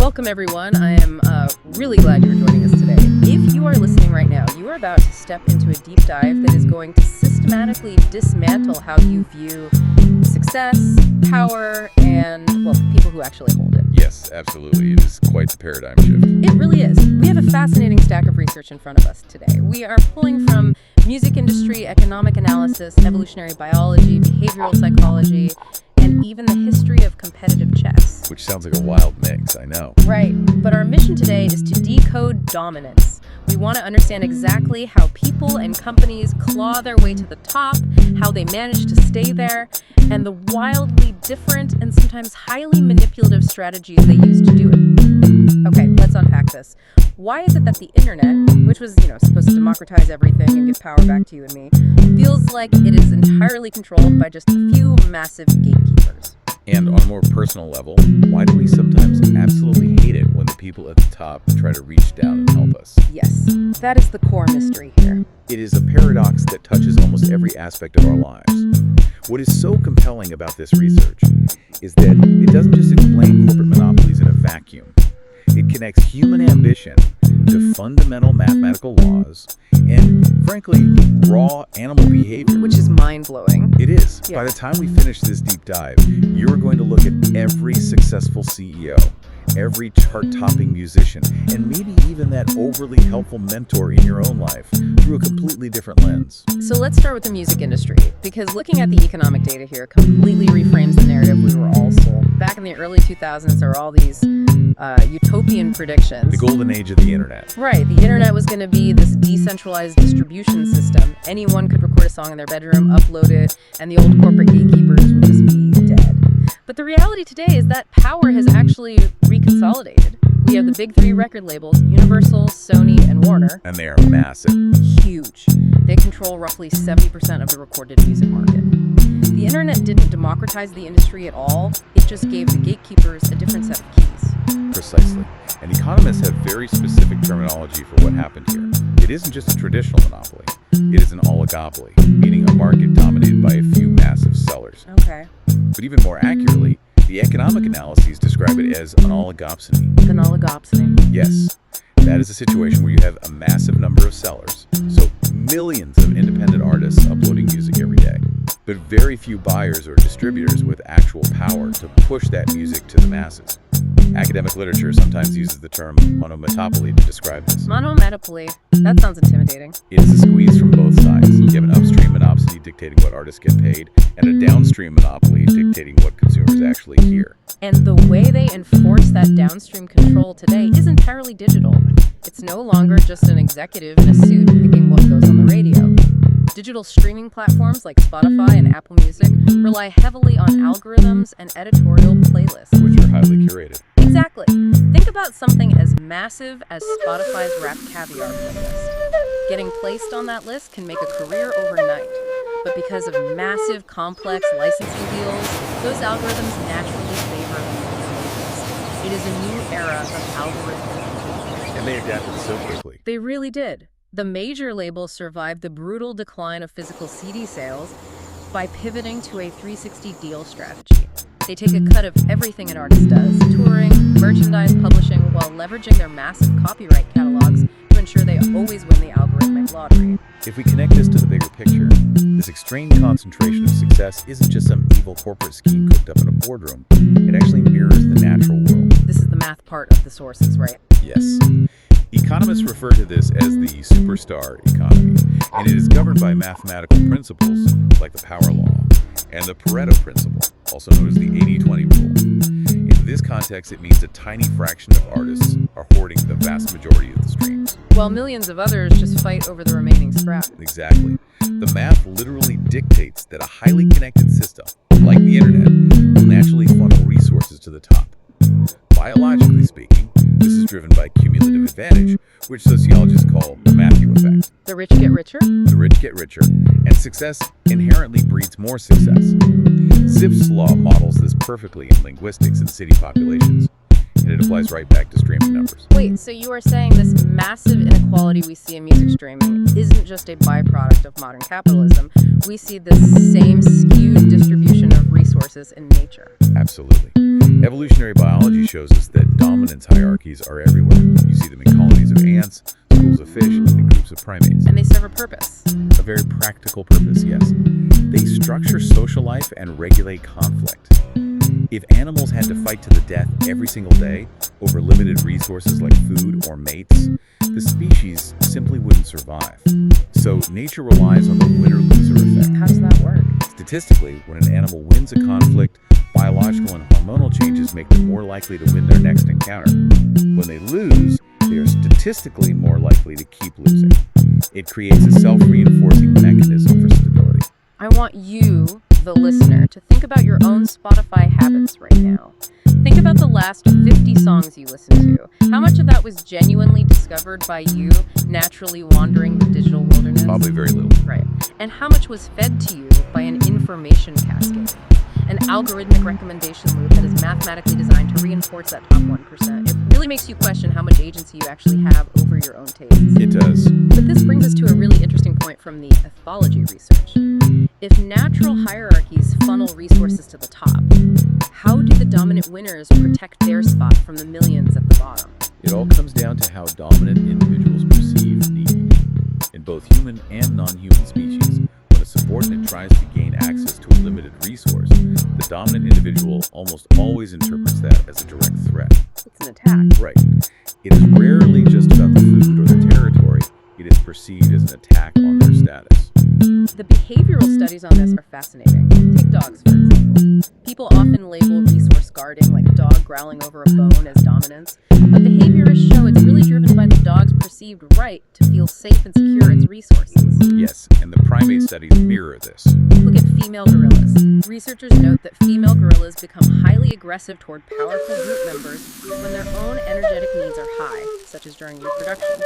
Welcome, everyone. I am really glad you're joining us today. If you are listening right now, you are about to step into a deep dive that is going to systematically dismantle how you view success, power, and, well, the people who actually hold it. Yes, absolutely. It is quite the paradigm shift. It really is. We have a fascinating stack of research in front of us today. We are pulling from music industry, economic analysis, evolutionary biology, behavioral psychology, and even the history of competitive chess. Which sounds like a wild mix, I know. Right, but our mission today is to decode dominance. We want to understand exactly how people and companies claw their way to the top, how they manage to stay there, and the wildly different and sometimes highly manipulative strategies they use to do it. Okay, let's unpack this. Why is it that the internet, which was, supposed to democratize everything and give power back to you and me, feels like it is entirely controlled by just a few massive gatekeepers? And on a more personal level, why do we sometimes absolutely hate it when the people at the top try to reach down and help us? Yes, that is the core mystery here. It is a paradox that touches almost every aspect of our lives. What is so compelling about this research is that it doesn't just explain corporate monopolies in a vacuum. It connects human ambition to fundamental mathematical laws and, frankly, raw animal behavior. Which is mind-blowing. It is. Yeah. By the time we finish this deep dive, you're going to look at every successful CEO, every chart-topping musician, and maybe even that overly helpful mentor in your own life through a completely different lens. So let's start with the music industry, because looking at the economic data here completely reframes the narrative we were all sold. Back in the early 2000s, there were all these utopian predictions. The golden age of the internet. Right. The internet was going to be this decentralized distribution system. Anyone could record a song in their bedroom, upload it, and the old corporate gatekeepers would just be dead. But the reality today is that power has actually reconsolidated. We have the big three record labels, Universal, Sony, and Warner. And they are massive. Huge. They control roughly 70% of the recorded music market. The internet didn't democratize the industry at all. It just gave the gatekeepers a different set of keys. Precisely. And economists have very specific terminology for what happened here. It isn't just a traditional monopoly. It is an oligopoly, meaning a market dominated by a few massive sellers. Okay. But even more accurately, the economic analyses describe it as an oligopsony. An oligopsony. Yes. That is a situation where you have a massive number of sellers, so millions of independent artists uploading music every day, but very few buyers or distributors with actual power to push that music to the masses. Academic literature sometimes uses the term monomonopoly to describe this. Monomonopoly. That sounds intimidating. It is a squeeze from both sides. You have an upstream monopoly dictating what artists get paid, and a downstream monopoly dictating what consumers actually hear. And the way they enforce that downstream control today is entirely digital. It's no longer just an executive in a suit picking what goes on the radio. Digital streaming platforms like Spotify and Apple Music rely heavily on algorithms and editorial playlists. Which are highly curated. Exactly. Think about something as massive as Spotify's Wrapped Caviar playlist. Getting placed on that list can make a career overnight. But because of massive, complex licensing deals, those algorithms naturally favor the. It is a new era of algorithmic. And they adapted so quickly. They really did. The major labels survived the brutal decline of physical CD sales by pivoting to a 360 deal strategy. They take a cut of everything an artist does, touring, merchandise, publishing, while leveraging their massive copyright catalogs to ensure they always win the algorithmic lottery. If we connect this to the bigger picture, this extreme concentration of success isn't just some evil corporate scheme cooked up in a boardroom. It actually mirrors the natural world. This is the math part of the sources, right? Yes. Economists refer to this as the superstar economy, and it is governed by mathematical principles like the power law and the Pareto principle, also known as the 80-20 rule. In this context, it means a tiny fraction of artists are hoarding the vast majority of the streams. While millions of others just fight over the remaining scrap. Exactly. The math literally dictates that a highly connected system, like the internet, will naturally funnel resources to the top. Biologically speaking, this is driven by cumulative advantage, which sociologists call the Matthew effect. The rich get richer? The rich get richer, and success inherently breeds more success. Zipf's law models this perfectly in linguistics and city populations, and it applies right back to streaming numbers. Wait, so you are saying this massive inequality we see in music streaming isn't just a byproduct of modern capitalism. We see the same skewed distribution of resources resources in nature. Absolutely. Evolutionary biology shows us that dominance hierarchies are everywhere. You see them in colonies of ants, schools of fish, and groups of primates. And they serve a purpose. A very practical purpose, yes. They structure social life and regulate conflict. If animals had to fight to the death every single day over limited resources like food or mates, the species simply wouldn't survive. So nature relies on the winner-loser effect. How does that work? Statistically, when an animal wins a conflict, biological and hormonal changes make them more likely to win their next encounter. When they lose, they are statistically more likely to keep losing. It creates a self-reinforcing mechanism for stability. I want you, the listener, to think about your own Spotify habits right now. Think about the last 50 songs you listened to. How much of that was genuinely discovered by you, naturally wandering the digital wilderness? Probably very little. Right. And how much was fed to you by an information cascade? An algorithmic recommendation loop that is mathematically designed to reinforce that top 1%. It really makes you question how much agency you actually have over your own tastes. It does. But this brings us to a really interesting point from the ethology research. If natural hierarchies funnel resources to the top, how do the dominant winners protect their spot from the millions at the bottom? It all comes down to how dominant individuals perceive need. In both human and non-human species, when a subordinate tries to gain access to a limited resource, the dominant individual almost always interprets that as a direct threat. It's an attack. Right. It is rarely just about the food or the territory. It is perceived as an attack on their status. The behavioral studies on this are fascinating. Take dogs, for example. People often label resource guarding, like a dog growling over a bone, as dominance. But behaviorists show it's really driven by the dog's perceived right to feel safe and secure its resources. Yes, and the primate studies mirror this. Look at female gorillas. Researchers note that female gorillas become highly aggressive toward powerful group members when their own energetic needs are high, such as during reproduction.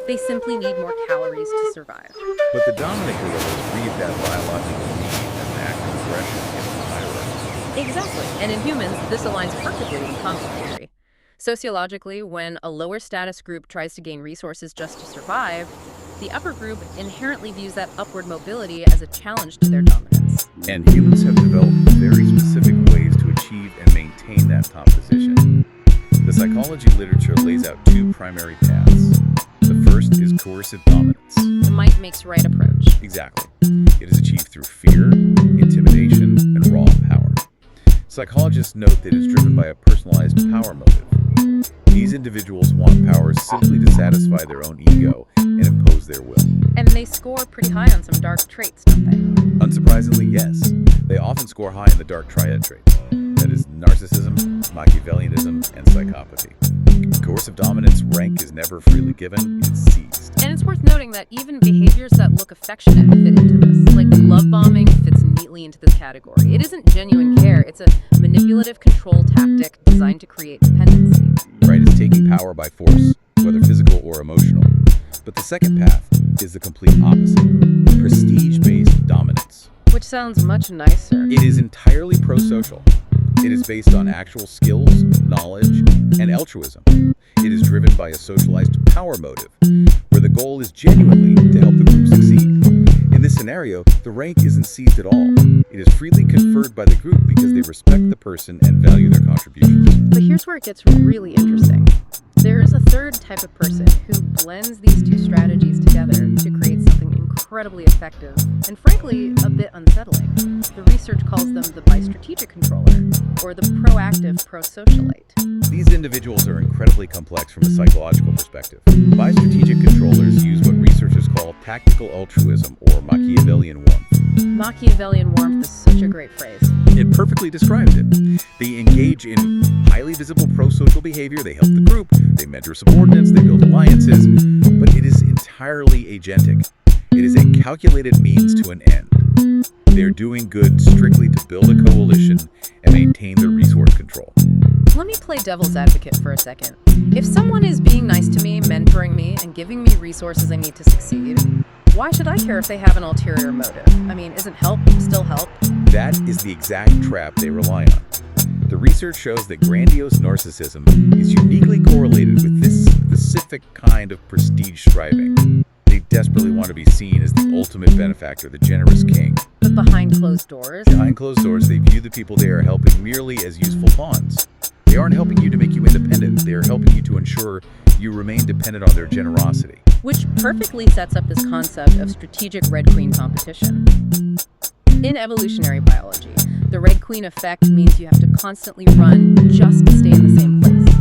They simply need more calories to survive. But the dominant gorillas read that biological need as an act of aggression in the hierarchy. Exactly. And in humans, this aligns perfectly with conflict theory. Sociologically, when a lower status group tries to gain resources just to survive, the upper group inherently views that upward mobility as a challenge to their dominance. And humans have developed very specific ways to achieve and maintain that top position. The psychology literature lays out two primary paths. The first is coercive dominance. The might makes right approach. Exactly. It is achieved through fear, intimidation, and raw power. Psychologists note that it is driven by a personalized power motive. These individuals want power simply to satisfy their own ego and impose their will. And they score pretty high on some dark traits, don't they? Unsurprisingly, yes. They often score high in the dark triad traits. That is narcissism, Machiavellianism, and psychopathy. Coercive dominance rank is never freely given, it's seized. And it's worth noting that even behaviors that look affectionate fit into this. Like love bombing fits neatly into this category. It isn't genuine care, it's a manipulative control tactic designed to create dependency. Right, it's taking power by force, whether physical or emotional. But the second path is the complete opposite, prestige-based dominance. Which sounds much nicer. It is entirely pro-social. It is based on actual skills, knowledge, and altruism. It is driven by a socialized power motive, where the goal is genuinely to help the group succeed. In this scenario, the rank isn't seized at all. It is freely conferred by the group because they respect the person and value their contributions. But here's where it gets really interesting. There is a third type of person who blends these two strategies together to create something incredibly effective and, frankly, a bit unsettling. The research calls them the bistrategic controller, or the proactive pro-socialite. These individuals are incredibly complex from a psychological perspective. Bistrategic controllers use what researchers call tactical altruism or Machiavellian warmth. Machiavellian warmth is such a great phrase. It perfectly describes it. They engage in highly visible pro-social behavior, they help the group, they mentor subordinates, they build alliances, but it is entirely agentic. It is a calculated means to an end. They're doing good strictly to build a coalition and maintain their resource control. Let me play devil's advocate for a second. If someone is being nice to me, mentoring me, and giving me resources I need to succeed, why should I care if they have an ulterior motive? I mean, isn't help still help? That is the exact trap they rely on. The research shows that grandiose narcissism is uniquely correlated with this specific kind of prestige striving. They desperately want to be seen as the ultimate benefactor, the generous king. But behind closed doors? Behind closed doors, they view the people they are helping merely as useful pawns. They aren't helping you to make you independent. They are helping you to ensure you remain dependent on their generosity. Which perfectly sets up this concept of strategic Red Queen competition. In evolutionary biology, the Red Queen effect means you have to constantly run just to stay in the same place.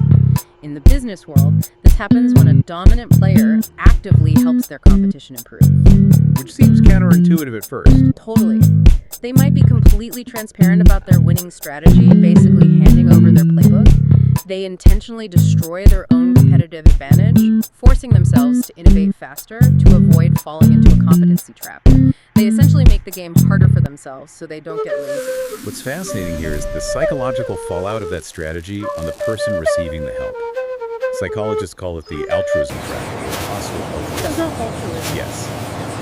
In the business world, this happens when a dominant player actively helps their competition improve. Which seems counterintuitive at first. Totally. They might be completely transparent about their winning strategy, basically handing over their playbook. They intentionally destroy their own competitive advantage, forcing themselves to innovate faster to avoid falling into a competency trap. They essentially make the game harder for themselves so they don't get lazy. What's fascinating here is the psychological fallout of that strategy on the person receiving the help. Psychologists call it the altruism trap, or hostile altruism. It's not altruism. Yes.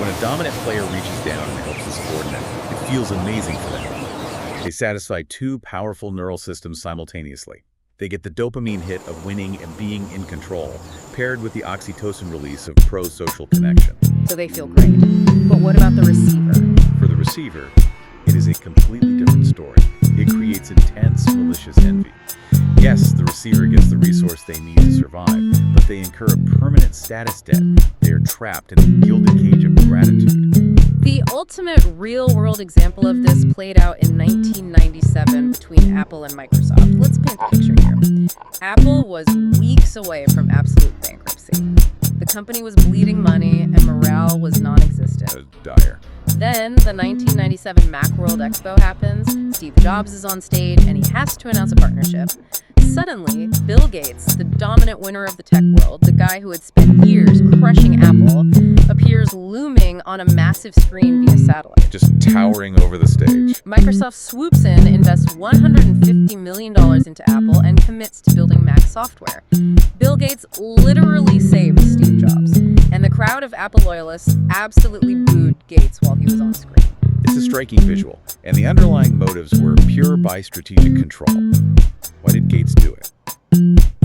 When a dominant player reaches down and helps a subordinate, it feels amazing for them. They satisfy two powerful neural systems simultaneously. They get the dopamine hit of winning and being in control, paired with the oxytocin release of pro-social connection. So they feel great. But what about the receiver? For the receiver, it is a completely different story. It creates intense, malicious envy. Yes, the receiver gets the resource they need to survive, but they incur a permanent status debt. They are trapped in a gilded cage of gratitude. The ultimate real-world example of this played out in 1997 between Apple and Microsoft. Let's paint the picture here. Apple was weeks away from absolute bankruptcy. The company was bleeding money and morale was non-existent. Dire. Then the 1997 Macworld Expo happens, Steve Jobs is on stage, and he has to announce a partnership. Suddenly, Bill Gates, the dominant winner of the tech world, the guy who had spent years crushing Apple, appears looming on a massive screen via satellite. Just towering over the stage. Microsoft swoops in, invests $150 million into Apple, and commits to building Mac software. Bill Gates literally saved Steve Jobs, and the crowd of Apple loyalists absolutely booed Gates while he was on screen. It's a striking visual, and the underlying motives were pure by strategic control. Why did Gates do it?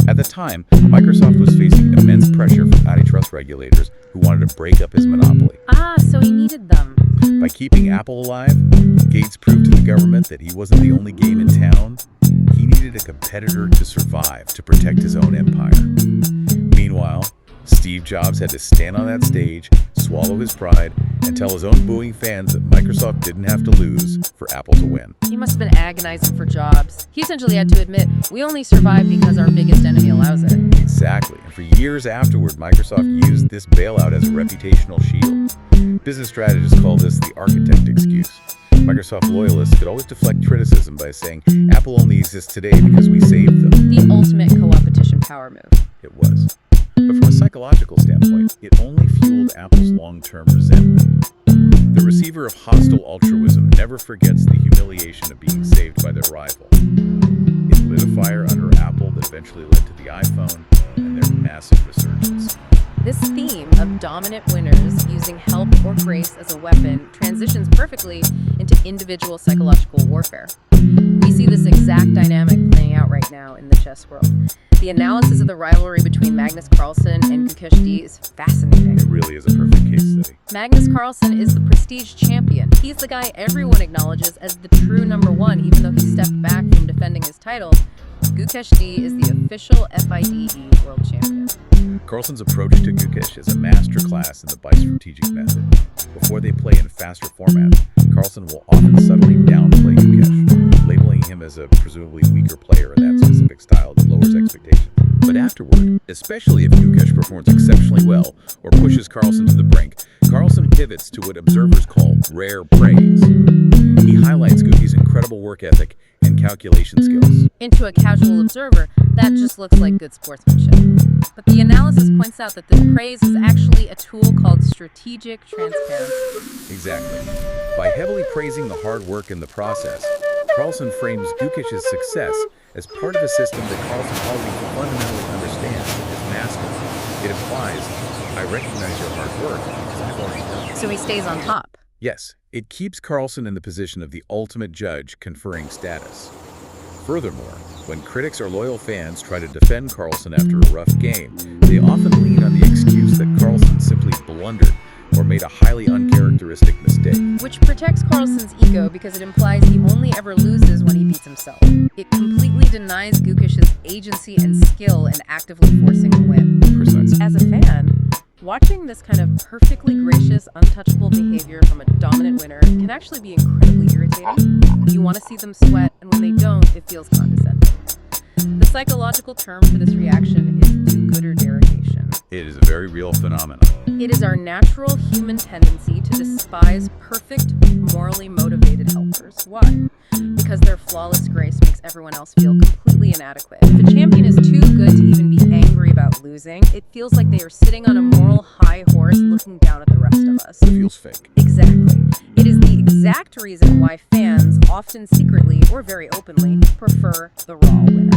At the time, Microsoft was facing immense pressure from antitrust regulators who wanted to break up his monopoly. So he needed them. By keeping Apple alive, Gates proved to the government that he wasn't the only game in town. He needed a competitor to survive, to protect his own empire. Meanwhile, Steve Jobs had to stand on that stage, swallow his pride, and tell his own booing fans that Microsoft didn't have to lose for Apple to win. He must have been agonizing for Jobs. He essentially had to admit, we only survive because our biggest enemy allows it. Exactly. And for years afterward, Microsoft used this bailout as a reputational shield. Business strategists call this the architect excuse. Microsoft loyalists could always deflect criticism by saying, Apple only exists today because we saved them. The ultimate co-opetition power move. It was. But from a psychological standpoint, it only fueled Apple's long-term resentment. The receiver of hostile altruism never forgets the humiliation of being saved by their rival. It lit a fire under Apple that eventually led to the iPhone and their massive resurgence. This theme of dominant winners using help or grace as a weapon transitions perfectly into individual psychological warfare. We see this exact dynamic playing out right now in the chess world. The analysis of the rivalry between Magnus Carlsen and Gukesh D is fascinating. It really is a perfect case study. Magnus Carlsen is the prestige champion. He's the guy everyone acknowledges as the true number one, even though he stepped back from defending his title. Gukesh D is the official FIDE world champion. Carlsen's approach to Gukesh is a masterclass in the bi-strategic method. Before they play in faster formats, Carlsen will often subtly downplay Gukesh, labeling him as a presumably weaker player in that specific style that lowers expectations. But afterward, especially if Gukesh performs exceptionally well or pushes Carlsen to the brink, Carlsen pivots to what observers call rare praise. He highlights Gukesh's incredible work ethic and calculation skills. Into a casual observer, that just looks like good sportsmanship. But the analysis points out that this praise is actually a tool called strategic transparency. Exactly. By heavily praising the hard work in the process, Carlsen frames Gukesh's success as part of a system that Carlsen already fundamentally understands as masculine. It implies, I recognize your hard work because I've already done it. So he stays on top. Yes, it keeps Carlsen in the position of the ultimate judge conferring status. Furthermore, when critics or loyal fans try to defend Carlsen after a rough game, they often lean on the excuse that Carlsen simply blundered or made a highly uncharacteristic mistake. Which protects Carlson's ego because it implies he only ever loses when he beats himself. It completely denies Gukish's agency and skill in actively forcing a win. Precise. As a fan, watching this kind of perfectly gracious, untouchable behavior from a dominant winner can actually be incredibly irritating. You want to see them sweat, and when they don't, it feels condescending. The psychological term for this reaction is do-gooder derogation. It is a very real phenomenon. It is our natural human tendency to despise perfect, morally motivated helpers. Why? Because their flawless grace makes everyone else feel completely inadequate. If a champion is too good to even be angry about losing, it feels like they are sitting on a moral high horse looking down at the rest of us. It feels fake. Exactly. It is the exact reason why fans, often secretly or very openly, prefer the raw winner.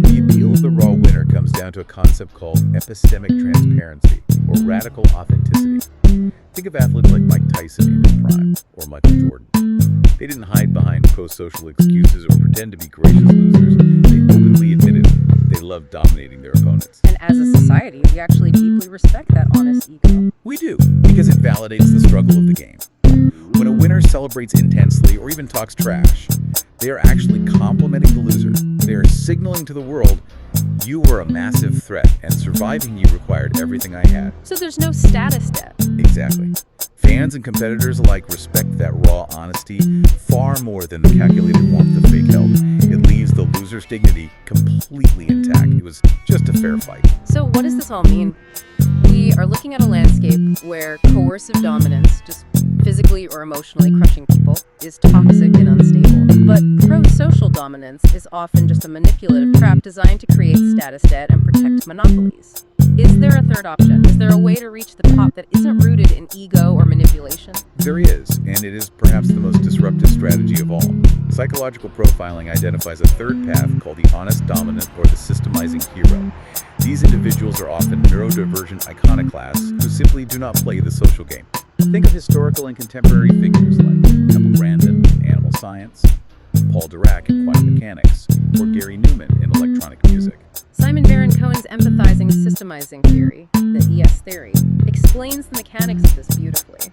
The appeal of the raw winner comes down to a concept called epistemic transparency, or radical authenticity. Think of athletes like Mike Tyson in his prime, or Michael Jordan. They didn't hide behind pro-social excuses or pretend to be gracious losers. They openly admitted they loved dominating their opponents. And as a society, we actually deeply respect that honest ego. We do, because it validates the struggle of the game. When a winner celebrates intensely or even talks trash, they are actually complimenting the loser. They are signaling to the world, you were a massive threat, and surviving you required everything I had. So there's no status debt. Exactly. Fans and competitors alike respect that raw honesty far more than the calculated warmth of fake help. It leaves the loser's dignity completely intact. It was just a fair fight. So what does this all mean? We are looking at a landscape where coercive dominance, just physically or emotionally crushing people, is toxic and unstable. But pro-social dominance is often just a manipulative trap designed to create status debt and protect monopolies. Is there a third option? Is there a way to reach the top that isn't rooted in ego or manipulation? There is, and it is perhaps the most disruptive strategy of all. Psychological profiling identifies a third path called the honest dominant or the systemizing hero. These individuals are often neurodivergent iconoclasts who simply do not play the social game. Think of historical and contemporary figures like Temple Grandin in animal science, Paul Dirac in quantum mechanics, or Gary Newman in electronic music. Simon Baron-Cohen's empathizing systemizing theory, the ES theory, explains the mechanics of this beautifully.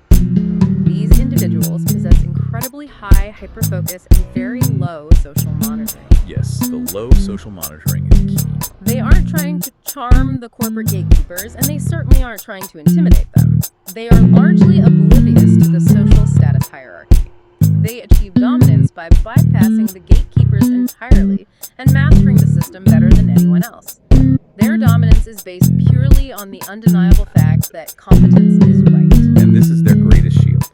These individuals possess incredibly high hyperfocus and very low social monitoring. Yes, the low social monitoring is key. They aren't trying to charm the corporate gatekeepers, and they certainly aren't trying to intimidate them. They are largely oblivious to the social status hierarchy. They achieve dominance by bypassing the gatekeepers entirely and mastering the system better than anyone else. Their dominance is based purely on the undeniable fact that competence is right. And this is their greatest shield.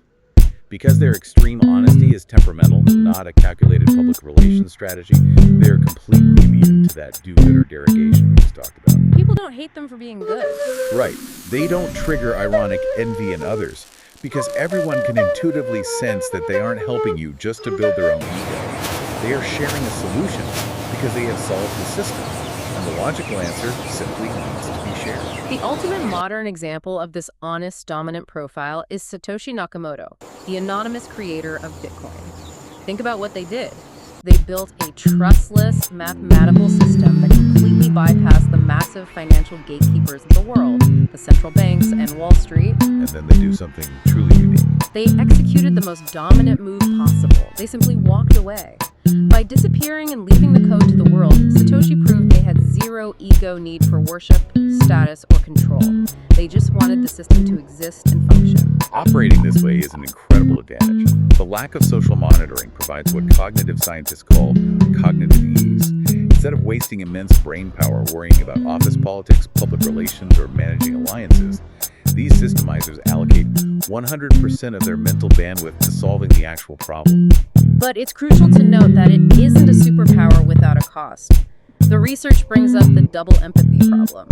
Because their extreme honesty is temperamental, not a calculated public relations strategy, they are completely immune to that do-gooder derogation we just talked about. People don't hate them for being good. Right. They don't trigger ironic envy in others, because everyone can intuitively sense that they aren't helping you just to build their own ego. They are sharing a solution because they have solved the system, and the logical answer simply needs to be shared. The ultimate modern example of this honest, dominant profile is Satoshi Nakamoto, the anonymous creator of Bitcoin. Think about what they did. They built a trustless, mathematical system that completely bypassed the massive financial gatekeepers of the world, the central banks and Wall Street. And then they do something truly unique. They executed the most dominant move possible. They simply walked away. By disappearing and leaving the code to the world, Satoshi proved they had zero ego need for worship, status, or control. They just wanted the system to exist and function. Operating this way is an incredible advantage. The lack of social monitoring provides what cognitive scientists call cognitive ease. Instead of wasting immense brain power worrying about office politics, public relations, or managing alliances, these systemizers allocate 100% of their mental bandwidth to solving the actual problem. But it's crucial to note that it isn't a superpower without a cost. The research brings up the double empathy problem.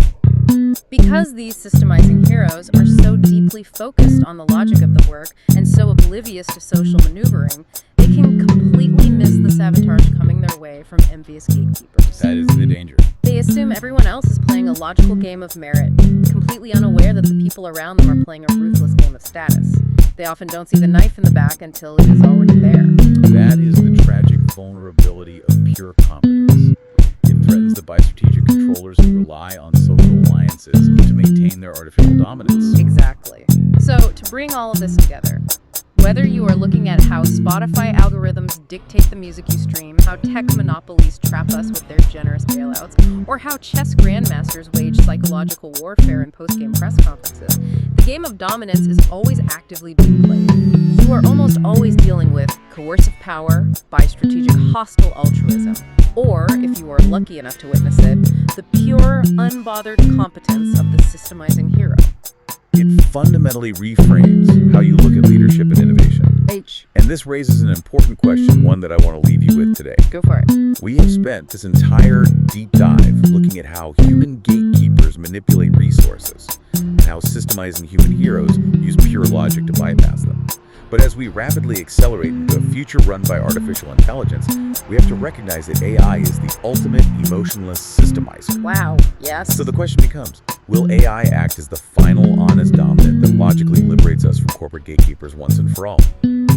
Because these systemizing heroes are so deeply focused on the logic of the work and so oblivious to social maneuvering, they can completely miss the sabotage coming their way from envious gatekeepers. That is the danger. They assume everyone else is playing a logical game of merit, completely unaware that the people around them are playing a ruthless game of status. They often don't see the knife in the back until it is already there. That is the tragic vulnerability of pure competence. It threatens the strategic controllers who rely on social alliances to maintain their artificial dominance. Exactly. So, to bring all of this together, whether you are looking at how Spotify algorithms dictate the music you stream, how tech monopolies trap us with their generous bailouts, or how chess grandmasters wage psychological warfare in post-game press conferences, the game of dominance is always actively being played. You are almost always dealing with coercive power by strategic hostile altruism, or, if you are lucky enough to witness it, the pure, unbothered competence of the systemizing hero. It fundamentally reframes how you look at leadership and innovation. And this raises an important question, one that I want to leave you with today. Go for it. We have spent this entire deep dive looking at how human gatekeepers manipulate resources and how systemizing human heroes use pure logic to bypass them. But as we rapidly accelerate into a future run by artificial intelligence, we have to recognize that AI is the ultimate emotionless systemizer. Wow, yes. So the question becomes, will AI act as the final honest dominant that logically liberates us from corporate gatekeepers once and for all?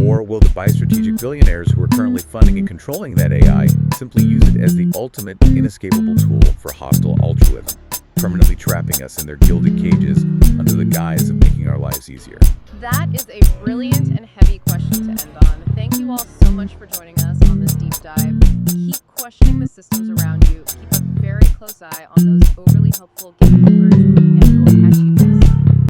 Or will the biostrategic billionaires who are currently funding and controlling that AI simply use it as the ultimate inescapable tool for hostile altruism, permanently trapping us in their gilded cages under the guise of making our lives easier? That is a brilliant and heavy question to end on. Thank you all so much for joining us on this deep dive. Keep questioning the systems around you. Keep a very close eye on those overly helpful gatekeepers.